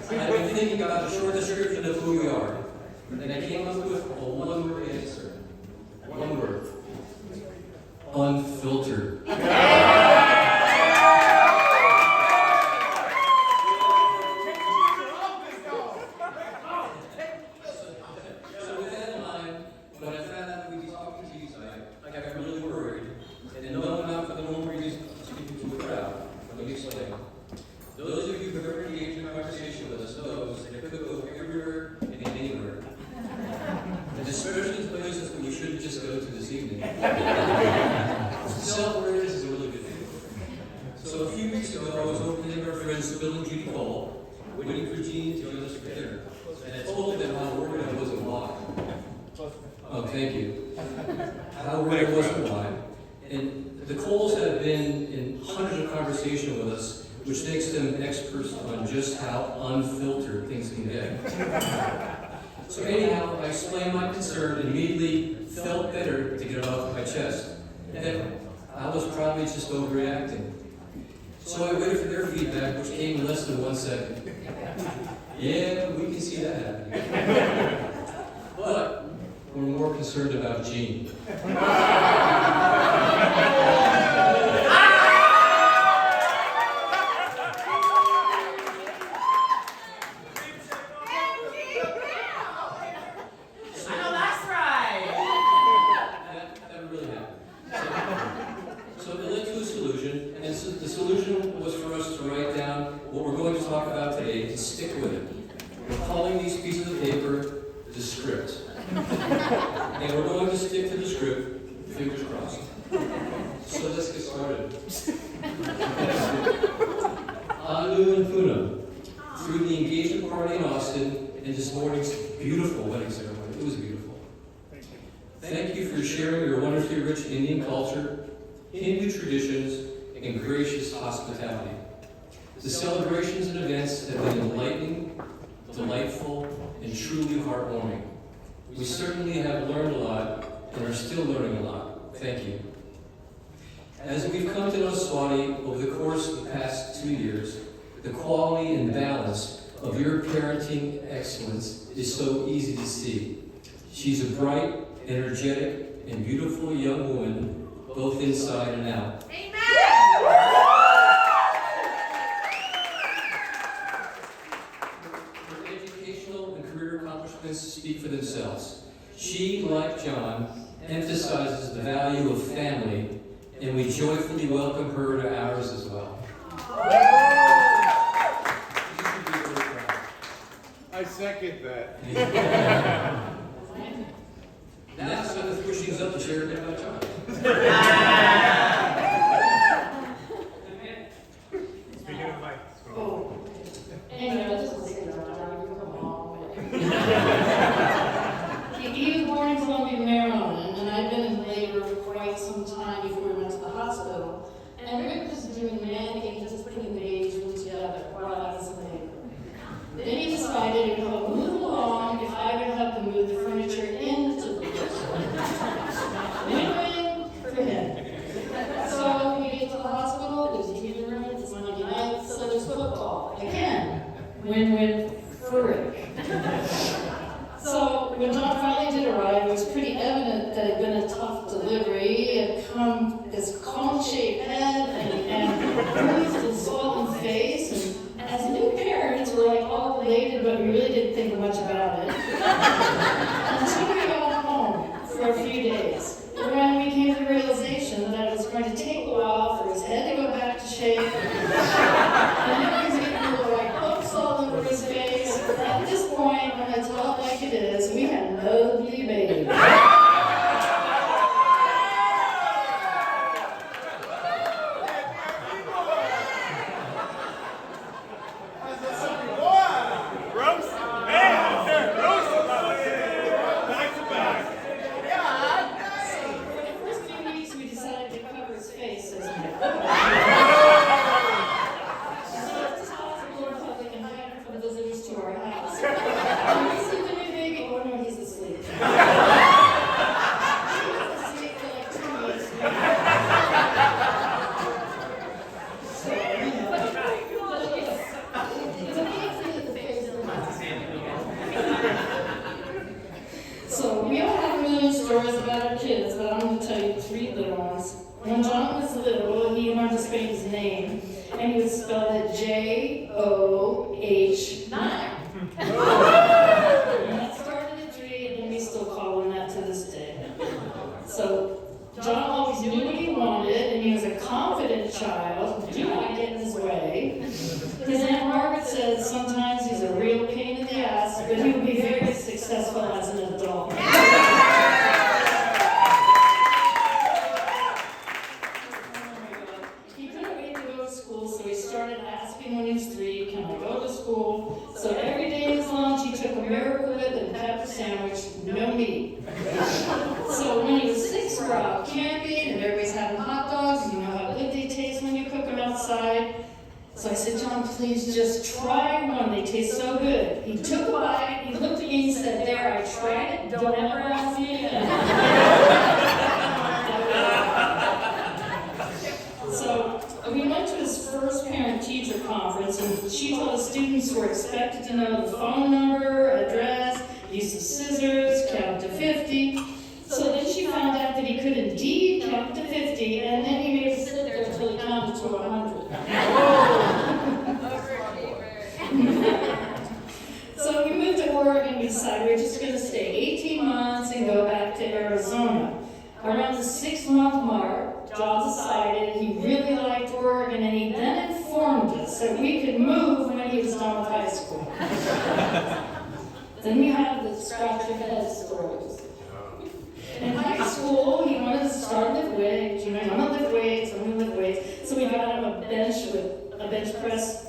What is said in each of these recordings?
I've been thinking about a short description of who we are, and I came up with a one-word answer. One word. Unfiltered. So with that in mind, when I found out we'd be talking to you tonight, I got really worried, and knowing out for the moment we're used to speaking to a crowd, let me explain. Those of you who have ever engaged in a conversation with us knows that it could go everywhere and anywhere. And especially in places that we shouldn't just go to this evening. Self-awareness is a really good thing. So a few weeks ago, I was opening our friends Bill and Judy Cole, waiting for Gene to join us for dinner. And I told them how worried I was and why. Oh, thank you. How worried I was and why. And the Coles have been in hundreds of conversations with us, which makes them experts on just how unfiltered things can get. So anyhow, I explained my concern and immediately felt better to get it off my chest. And I was probably just overreacting. So I waited for their feedback, which came in less than 1 second. Yeah, we can see that happening. But we're more concerned about Gene. The solution was for us to write down what we're going to talk about today and stick with it. We're calling these pieces of paper the script. And we're going to stick to the script, fingers crossed. So let's get started. Anu and Puna threw the engagement party in Austin and this morning's beautiful wedding ceremony. It was beautiful. Thank you for sharing your wonderfully rich Indian culture, Hindu traditions, and gracious hospitality. The celebrations and events have been enlightening, delightful, and truly heartwarming. We certainly have learned a lot and are still learning a lot. Thank you. As we've come to know Swati over the course of the past 2 years, the quality and balance of your parenting excellence is so easy to see. She's a bright, energetic, and beautiful young woman, both inside and out. Amen. Her educational and career accomplishments speak for themselves. She, like John, emphasizes the value of family, and we joyfully welcome her to ours as well. You should be very proud. I second that. Now it's time to push things up to share a bit about John. Speaking of Mike. Anyway, I just want to say that John, you're a long way. He was born in Columbia, Maryland, and I'd been in labor for quite some time before we went to the hospital. And Rick was doing manning, just putting the babies together while I was in labor. Then he decided to go move along if I would help him move the furniture into the win-win for him. So we get to the hospital, there's a TV room, it's Monday night, so there's football. Again, win-win for Rick. So when John finally did arrive, it was pretty evident that it had been a tough delivery. He had come this cone-shaped head and bruised and swollen face. And as new parents, we're like all elated, but we really didn't think much about it. Until we got home for a few days, when we came to the realization that it was going to take a while for his head to go back to shape. And then he was getting little white bumps all over his face. At this point, when I tell it like it is, we had an ugly baby. Roast? Hey, sir, roast! 3 little ones. When John was little, he learned to spell his name, and he would spell it J-O-H-9. And that started at 3, and we still call him that to this day. So John always knew what he wanted, and he was a confident child, who did not get in his way. His Aunt Margaret said sometimes he's a real pain in the ass, but he would be very successful as an adult. He couldn't wait to go to school, so he started asking when he was 3, can I go to school? So every day at his lunch, he took a Miracle Whip and pepper sandwich, no meat. So when he was 6, we're out camping, and everybody's having hot dogs. You know how good they taste when you cook them outside. So I said, John, please just try one. They taste so good. He took a bite, he looked at me and said, there, I tried it. Don't ever ask me again. So we went to his first parent-teacher conference, and she told the students were expected to know the phone number, address, use of scissors, count to 50. So then she found out that he could indeed count to 50, and then he made us sit there until he counted to 100. So we moved to Oregon. We decided we were just going to stay 18 months and go back to Arizona. Around the 6-month mark, John decided he really liked Oregon, and he then informed us that we could move when he was done with high school. Then we have the scratch your head stories. In high school, he wanted to start lift weights. You know, I'm gonna lift weights, I'm gonna lift weights. So we got him a bench with a bench press.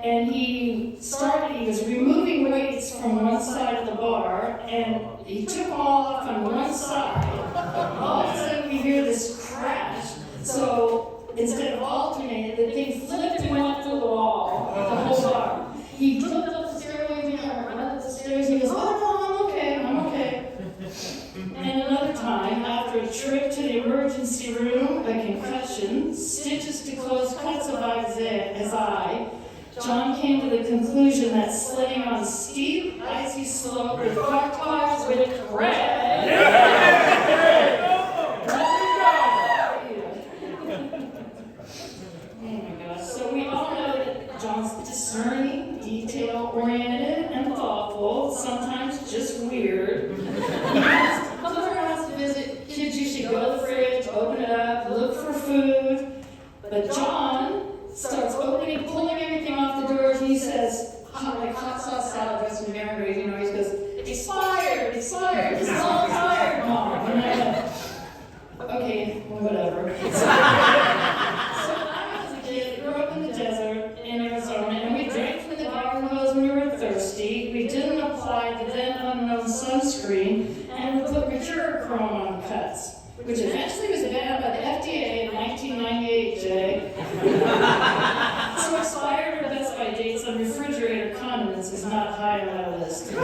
And he was removing weights from one side of the bar, and he took all off on one side. All of a sudden we hear this crash. So instead of alternating, the thing flipped and went through the wall, the whole bar. He flipped up the stairway, and went up the stairs, and he goes, oh no, I'm okay. And another time, after a trip to the emergency room, a concussion, stitches to close cuts of his eye, John came to the conclusion that sledding on steep, icy slope with car tires would crash. Oh my gosh. So we all know that John's discerning, detail-oriented, and thoughtful, sometimes just weird. Mother has to visit kids, you should go to the fridge, open it up, look for food. But John starts pulling everything off the doors, and he says, like hot sauce salad dressing with marinade, you know, he goes, expired, this is all expired, Mom. And I go, okay, well, whatever. So I was a kid, grew up in the desert in Arizona, and we drank from the garden hose when we were thirsty. We didn't apply the then unknown sunscreen, and we put mercurochrome on cuts, which eventually was banned by the FDA in 1998, Jay. So expired or Best By dates on refrigerator condiments is not high on my list. So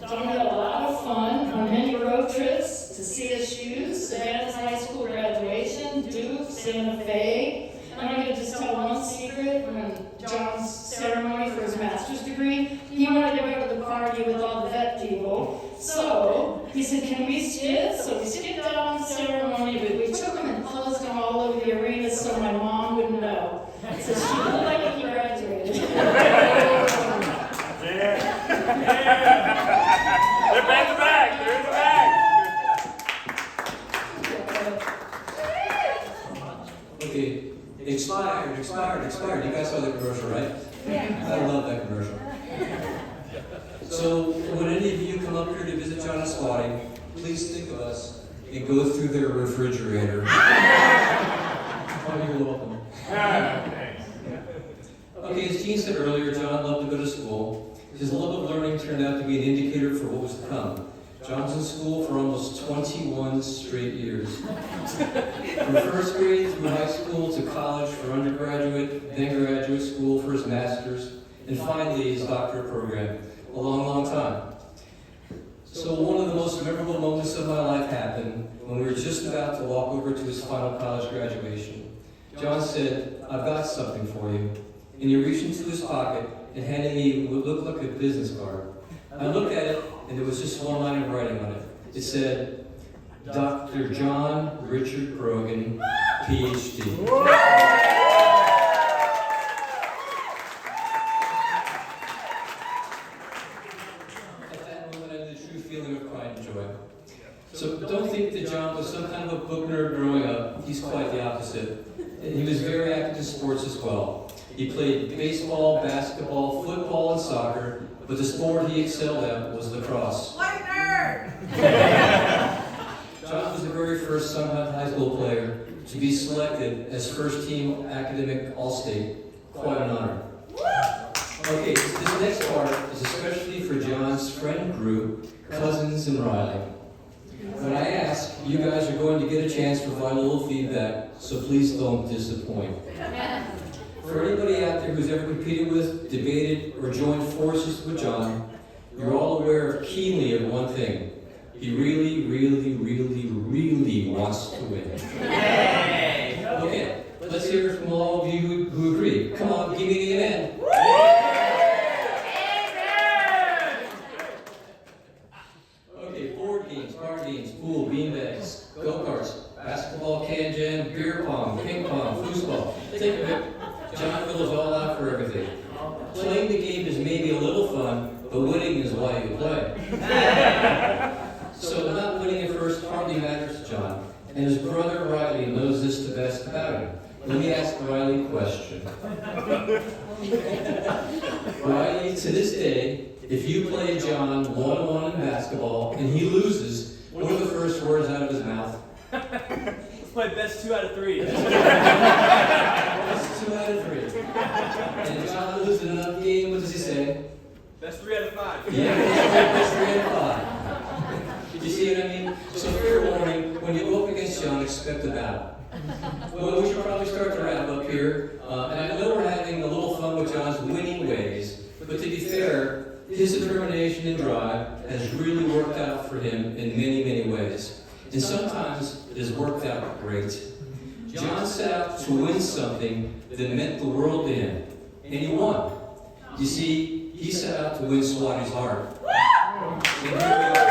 John had a lot of fun on many road trips to CSU, Savannah's high school graduation, Duke, Santa Fe. And I'm going to just tell one secret. When John's ceremony for his master's degree, he wanted to go to the party with all the vet people. So he said, can we skip? So we skipped out on the ceremony, but we took him and closed him all over the arena so my mom wouldn't know. So she looked like he graduated. They're back to back. They're in the back. Okay, expired. You guys saw the commercial, right? Yeah. I love that commercial. So when any of you come up here to visit John and Swati, please think of us and go through their refrigerator. Oh, you're welcome. Okay, as Gene said earlier, John loved to go to school. His love of learning turned out to be an indicator for what was to come. John's in school for almost 21 straight years. From first grade through high school to college for undergraduate, then graduate school for his master's, and finally his doctorate program. A long, long time. So one of the most memorable moments of my life happened when we were just about to walk over to his final college graduation. John said, I've got something for you. And he reached into his pocket and handed me what looked like a business card. I looked at it, and there was just one line of writing on it. It said, Dr. John Richard Grogan, PhD. At that moment, I had the true feeling of pride and joy. So don't think that John was some kind of a book nerd growing up. He's quite the opposite. He was very active in sports as well. He played baseball, basketball, football, and soccer, but the sport he excelled at was lacrosse. What a nerd! John was the very first Sunhut High School player to be selected as first-team academic All-State. Quite an honor. Okay, so this next part is especially for John's friend group, Cousins and Riley. When I ask, you guys are going to get a chance to provide a little feedback, so please don't disappoint. For anybody out there who's ever competed with, debated, or joined forces with John, you're all aware keenly of one thing. He really, really, really, really wants to win. Okay, let's hear it from all of you who agree. Come on, give me the amen. Okay, board games, card games, pool, beanbags, go-karts, basketball, can jam, beer pong, ping pong, foosball. Think of it, John goes all out for everything. Playing the game is maybe a little fun, but winning is why you play. So not winning at first hardly matters to John, and his brother Riley knows this the best about him. Let me ask Riley a question. Riley, to this day, if you play John one-on-one in basketball and he loses, what are the first words out of his mouth? Let's play best 2 out of 3. That's 2 out of 3. And if John loses another game, what does he say? Best 3 out of 5. Yeah, that's 3 out of 5. You see what I mean? So fair warning, when you go up against John, expect a battle. Well, we should probably start to wrap up here. And I know we're having a little fun with John's winning ways, but to be fair, his determination and drive has really worked out for him in many, many ways. And sometimes it has worked out great. John set out to win something that meant the world to him, and he won. You see, he set out to win Swati's heart. And here we are.